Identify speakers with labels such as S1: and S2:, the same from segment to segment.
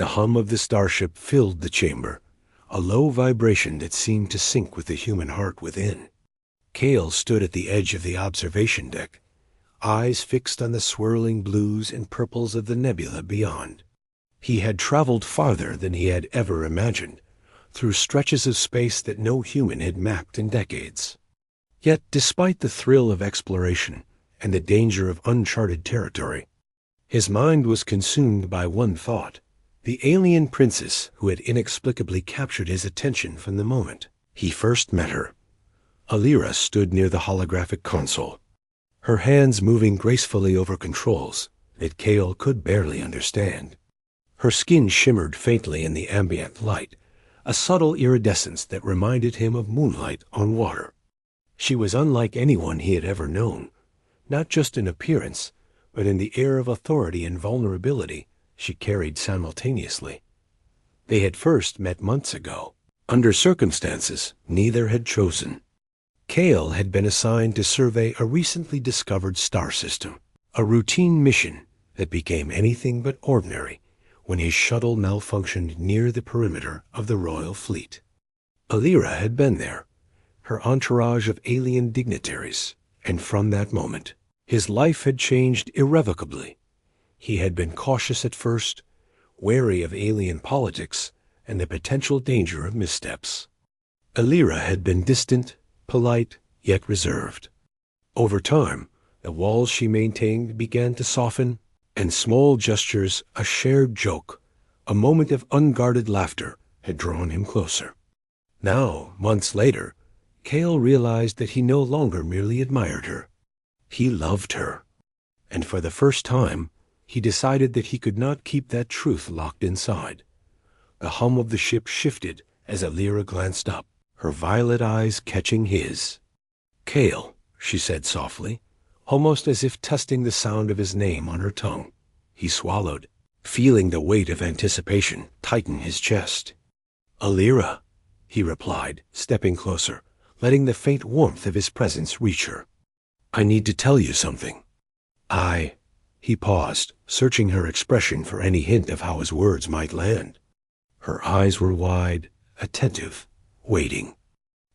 S1: The hum of the starship filled the chamber, a low vibration that seemed to sync with the human heart within. Cale stood at the edge of the observation deck, eyes fixed on the swirling blues and purples of the nebula beyond. He had traveled farther than he had ever imagined, through stretches of space that no human had mapped in decades. Yet, despite the thrill of exploration and the danger of uncharted territory, his mind was consumed by one thought: the alien princess who had inexplicably captured his attention from the moment he first met her. Alira stood near the holographic console, her hands moving gracefully over controls that Cale could barely understand. Her skin shimmered faintly in the ambient light, a subtle iridescence that reminded him of moonlight on water. She was unlike anyone he had ever known, not just in appearance, but in the air of authority and vulnerability she carried simultaneously. They had first met months ago, under circumstances neither had chosen. Cale had been assigned to survey a recently discovered star system, a routine mission that became anything but ordinary when his shuttle malfunctioned near the perimeter of the royal fleet. Alira had been there, her entourage of alien dignitaries, and from that moment, his life had changed irrevocably. He had been cautious at first, wary of alien politics and the potential danger of missteps. Alira had been distant, polite, yet reserved. Over time, the walls she maintained began to soften, and small gestures, a shared joke, a moment of unguarded laughter, had drawn him closer. Now, months later, Cale realized that he no longer merely admired her. He loved her. And for the first time, he decided that he could not keep that truth locked inside. The hum of the ship shifted as Alira glanced up, her violet eyes catching his. "Cale," she said softly, almost as if testing the sound of his name on her tongue. He swallowed, feeling the weight of anticipation tighten his chest. "Alira," he replied, stepping closer, letting the faint warmth of his presence reach her. "I need to tell you something." He paused, searching her expression for any hint of how his words might land. Her eyes were wide, attentive, waiting.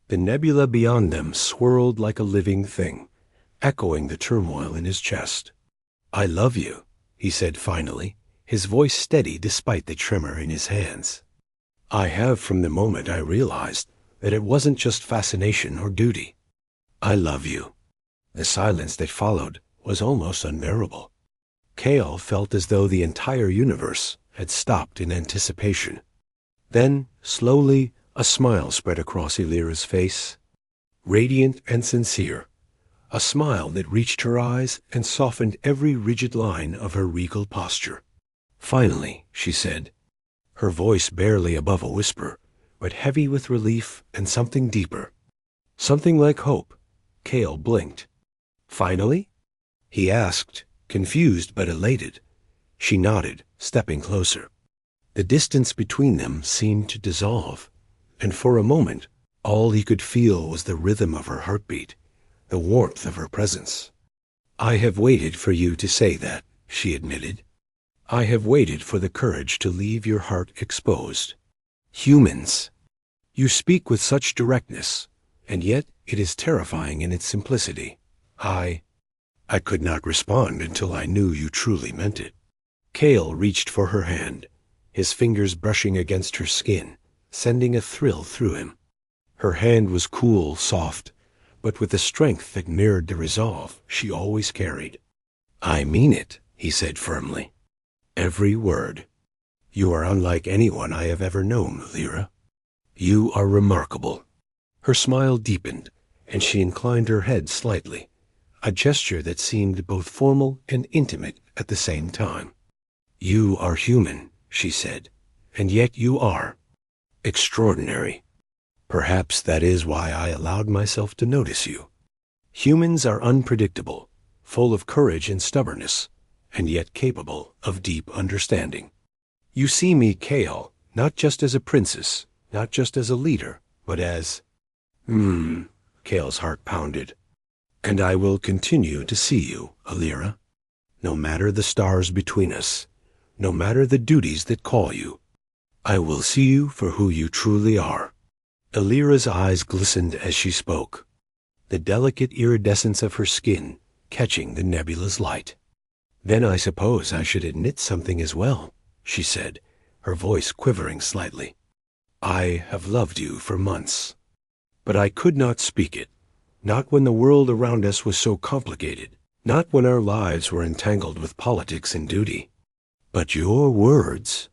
S1: The nebula beyond them swirled like a living thing, echoing the turmoil in his chest. "I love you," he said finally, his voice steady despite the tremor in his hands. "I have from the moment I realized that it wasn't just fascination or duty. I love you." The silence that followed was almost unbearable. Cale felt as though the entire universe had stopped in anticipation. Then, slowly, a smile spread across Alira's face, radiant and sincere, a smile that reached her eyes and softened every rigid line of her regal posture. "Finally," she said, her voice barely above a whisper, but heavy with relief and something deeper. Something like hope. Cale blinked. "Finally?" he asked, confused but elated. She nodded, stepping closer. The distance between them seemed to dissolve, and for a moment all he could feel was the rhythm of her heartbeat, the warmth of her presence. "I have waited for you to say that," she admitted. "I have waited for the courage to leave your heart exposed. Humans. You speak with such directness, and yet it is terrifying in its simplicity. I could not respond until I knew you truly meant it." Cale reached for her hand, his fingers brushing against her skin, sending a thrill through him. Her hand was cool, soft, but with a strength that mirrored the resolve she always carried. "I mean it," he said firmly. "Every word. You are unlike anyone I have ever known, Alira. You are remarkable." Her smile deepened, and she inclined her head slightly, a gesture that seemed both formal and intimate at the same time. "You are human," she said, "and yet you are extraordinary. Perhaps that is why I allowed myself to notice you. Humans are unpredictable, full of courage and stubbornness, and yet capable of deep understanding. You see me, Cale, not just as a princess, not just as a leader, but as—" Cale's heart pounded. "And I will continue to see you, Alira. No matter the stars between us, no matter the duties that call you. I will see you for who you truly are." Elira's eyes glistened as she spoke, the delicate iridescence of her skin catching the nebula's light. "Then I suppose I should admit something as well," she said, her voice quivering slightly. "I have loved you for months, but I could not speak it, not when the world around us was so complicated, not when our lives were entangled with politics and duty. But your words,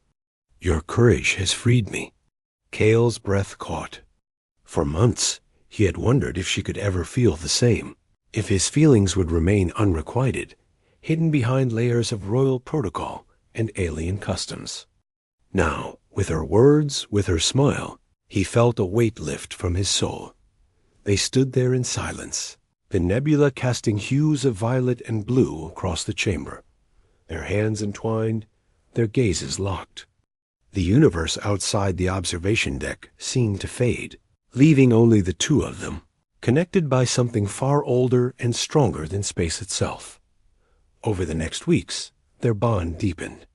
S1: your courage has freed me." Cale's breath caught. For months, he had wondered if she could ever feel the same, if his feelings would remain unrequited, hidden behind layers of royal protocol and alien customs. Now, with her words, with her smile, he felt a weight lift from his soul. They stood there in silence, the nebula casting hues of violet and blue across the chamber, their hands entwined, their gazes locked. The universe outside the observation deck seemed to fade, leaving only the two of them, connected by something far older and stronger than space itself. Over the next weeks, their bond deepened.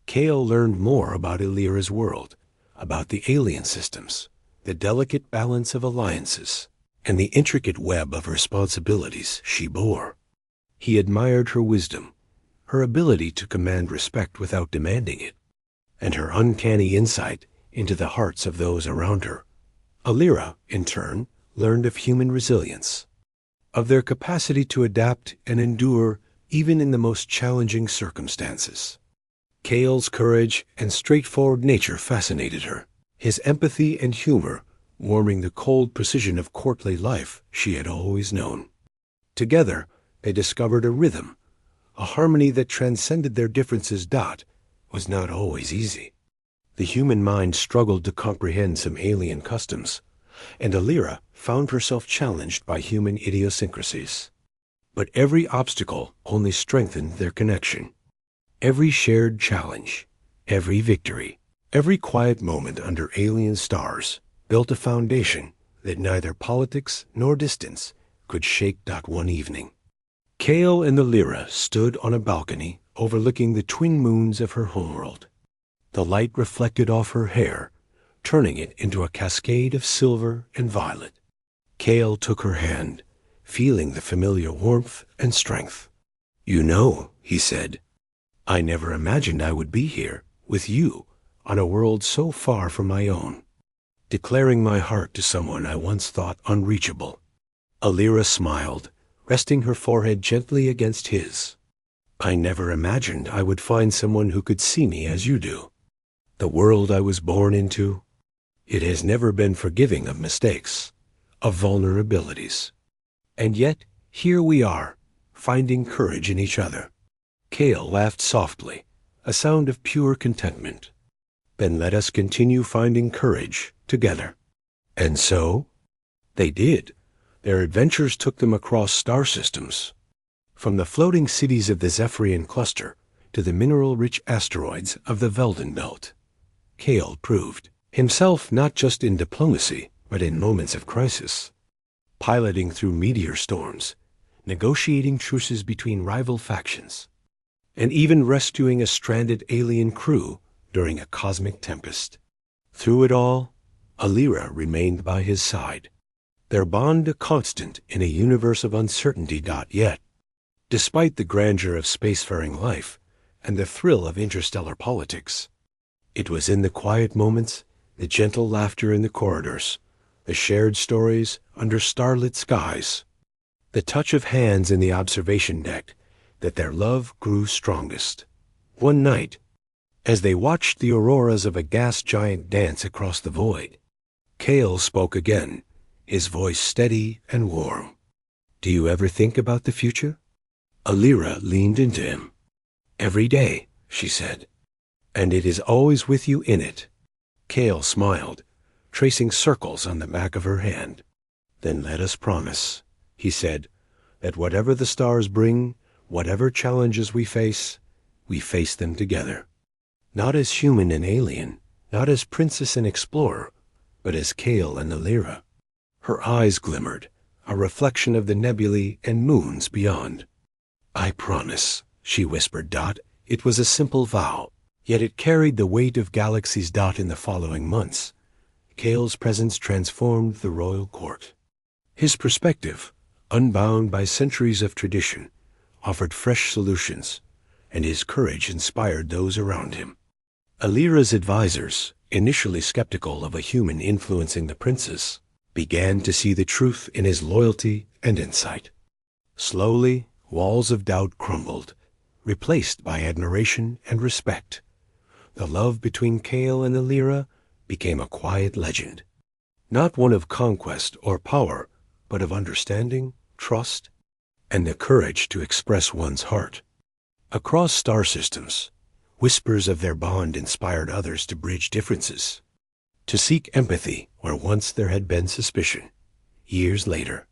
S1: Cale learned more about Elira's world, about the alien systems, the delicate balance of alliances, and the intricate web of responsibilities she bore. He admired her wisdom, her ability to command respect without demanding it, and her uncanny insight into the hearts of those around her. Elira, in turn, learned of human resilience, of their capacity to adapt and endure even in the most challenging circumstances. Cale's courage and straightforward nature fascinated her, his empathy and humor warming the cold precision of courtly life she had always known. Together, they discovered a rhythm, a harmony that transcended their differences. Was not always easy. The human mind struggled to comprehend some alien customs, and Elira found herself challenged by human idiosyncrasies. But every obstacle only strengthened their connection. Every shared challenge, every victory, every quiet moment under alien stars built a foundation that neither politics nor distance could shake. One evening, Cale and Elira stood on a balcony overlooking the twin moons of her homeworld. The light reflected off her hair, turning it into a cascade of silver and violet. Cale took her hand, feeling the familiar warmth and strength. "You know," he said, "I never imagined I would be here, with you, on a world so far from my own, declaring my heart to someone I once thought unreachable." Elira smiled, resting her forehead gently against his. "I never imagined I would find someone who could see me as you do. The world I was born into, it has never been forgiving of mistakes, of vulnerabilities. And yet, here we are, finding courage in each other." Cale laughed softly, a sound of pure contentment. "Then let us continue finding courage together." And so, they did. Their adventures took them across star systems, from the floating cities of the Zephyrian cluster to the mineral-rich asteroids of the Velden belt. Cale proved himself not just in diplomacy, but in moments of crisis, piloting through meteor storms, negotiating truces between rival factions, and even rescuing a stranded alien crew during a cosmic tempest. Through it all, Elira remained by his side, their bond a constant in a universe of uncertainty. Yet, despite the grandeur of spacefaring life and the thrill of interstellar politics, it was in the quiet moments, the gentle laughter in the corridors, the shared stories under starlit skies, the touch of hands in the observation deck, that their love grew strongest. One night, as they watched the auroras of a gas giant dance across the void, Cale spoke again, his voice steady and warm. "Do you ever think about the future?" Elira leaned into him. "Every day," she said. "And it is always with you in it." Cale smiled, tracing circles on the back of her hand. "Then let us promise," he said, "that whatever the stars bring, whatever challenges we face them together. Not as human and alien, not as princess and explorer, but as Cale and Elira." Her eyes glimmered, a reflection of the nebulae and moons beyond. "I promise," she whispered. It was a simple vow, Yet it carried the weight of galaxies. In the following months, Kale's presence transformed the royal court. His perspective, unbound by centuries of tradition, offered fresh solutions, and his courage inspired those around him. Alira's advisors, initially skeptical of a human influencing the princess, began to see the truth in his loyalty and insight. Slowly, walls of doubt crumbled, replaced by admiration and respect. The love between Kale and Alira became a quiet legend, not one of conquest or power, but of understanding, trust, and the courage to express one's heart. Across star systems, whispers of their bond inspired others to bridge differences, to seek empathy where once there had been suspicion. Years later,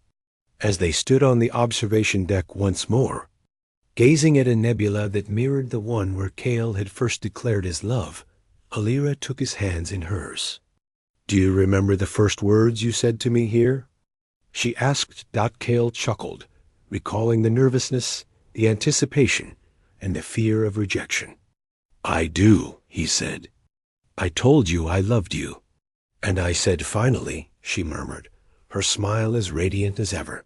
S1: as they stood on the observation deck once more, gazing at a nebula that mirrored the one where Kale had first declared his love, Alira took his hands in hers. "Do you remember the first words you said to me here?" she asked. Kale chuckled, recalling the nervousness, the anticipation, and the fear of rejection. "I do," he said. "I told you I loved you." "And I said finally," she murmured, her smile as radiant as ever.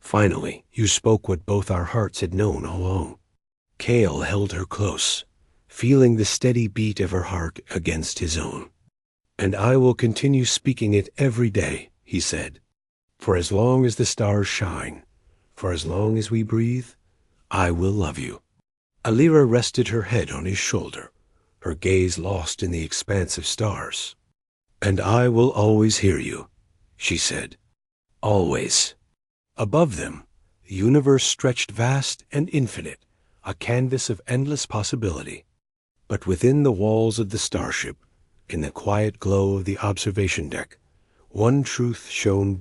S1: "Finally, you spoke what both our hearts had known all along." Kale held her close, feeling the steady beat of her heart against his own. "And I will continue speaking it every day," he said. "For as long as the stars shine, for as long as we breathe, I will love you." Alira rested her head on his shoulder, her gaze lost in the expanse of stars. "And I will always hear you," she said. "Always." Above them, the universe stretched vast and infinite, a canvas of endless possibility. But within the walls of the starship, in the quiet glow of the observation deck, one truth shone.